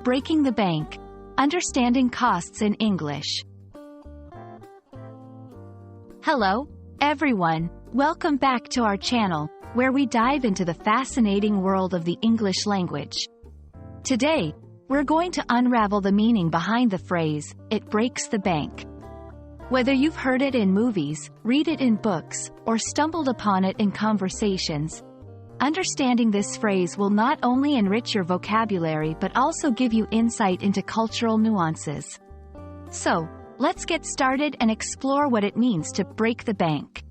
Breaking the bank. Understanding costs in English. Hello, everyone. Welcome back to our channel, where we dive into the fascinating world of the English language. Today, we're going to unravel the meaning behind the phrase, "It breaks the bank." Whether you've heard it in movies, read it in books, or stumbled upon it in conversations, understanding this phrase will not only enrich your vocabulary but also give you insight into cultural nuances. So, let's get started and explore what it means to break the bank.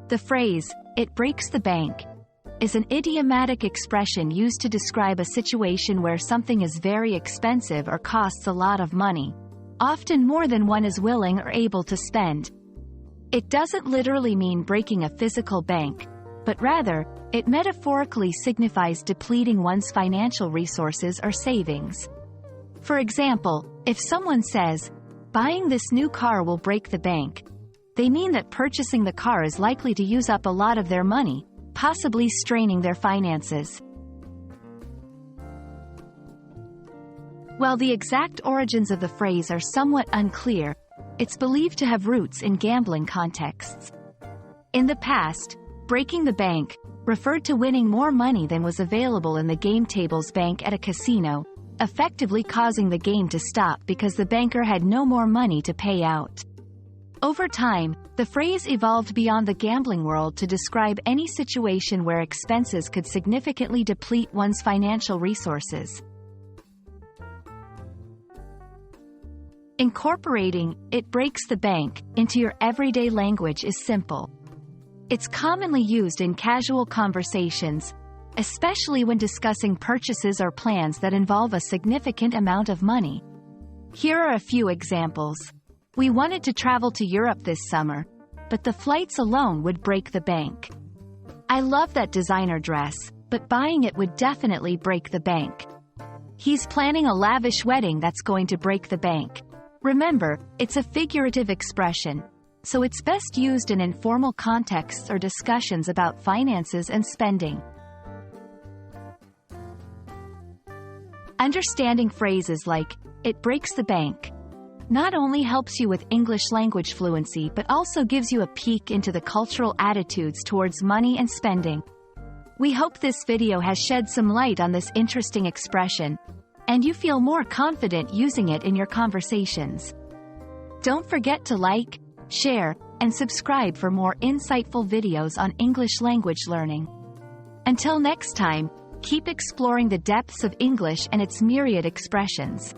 The phrase, "It breaks the bank," is an idiomatic expression used to describe a situation where something is very expensive or costs a lot of money, often more than one is willing or able to spend. It doesn't literally mean breaking a physical bank, but rather, it metaphorically signifies depleting one's financial resources or savings. For example, if someone says, "Buying this new car will break the bank," they mean that purchasing the car is likely to use up a lot of their money, possibly straining their finances. While the exact origins of the phrase are somewhat unclear, it's believed to have roots in gambling contexts. In the past, breaking the bank referred to winning more money than was available in the game table's bank at a casino, effectively causing the game to stop because the banker had no more money to pay out. Over time, the phrase evolved beyond the gambling world to describe any situation where expenses could significantly deplete one's financial resources. Incorporating "it breaks the bank" into your everyday language is simple. It's commonly used in casual conversations, especially when discussing purchases or plans that involve a significant amount of money. Here are a few examples. "We wanted to travel to Europe this summer, but the flights alone would break the bank." "I love that designer dress, but buying it would definitely break the bank." "He's planning a lavish wedding that's going to break the bank." Remember, it's a figurative expression, so it's best used in informal contexts or discussions about finances and spending. Understanding phrases like, "It breaks the bank," not only helps you with English language fluency but also gives you a peek into the cultural attitudes towards money and spending. We hope this video has shed some light on this interesting expression, and you feel more confident using it in your conversations. Don't forget to like, share, and subscribe for more insightful videos on English language learning. Until next time, keep exploring the depths of English and its myriad expressions.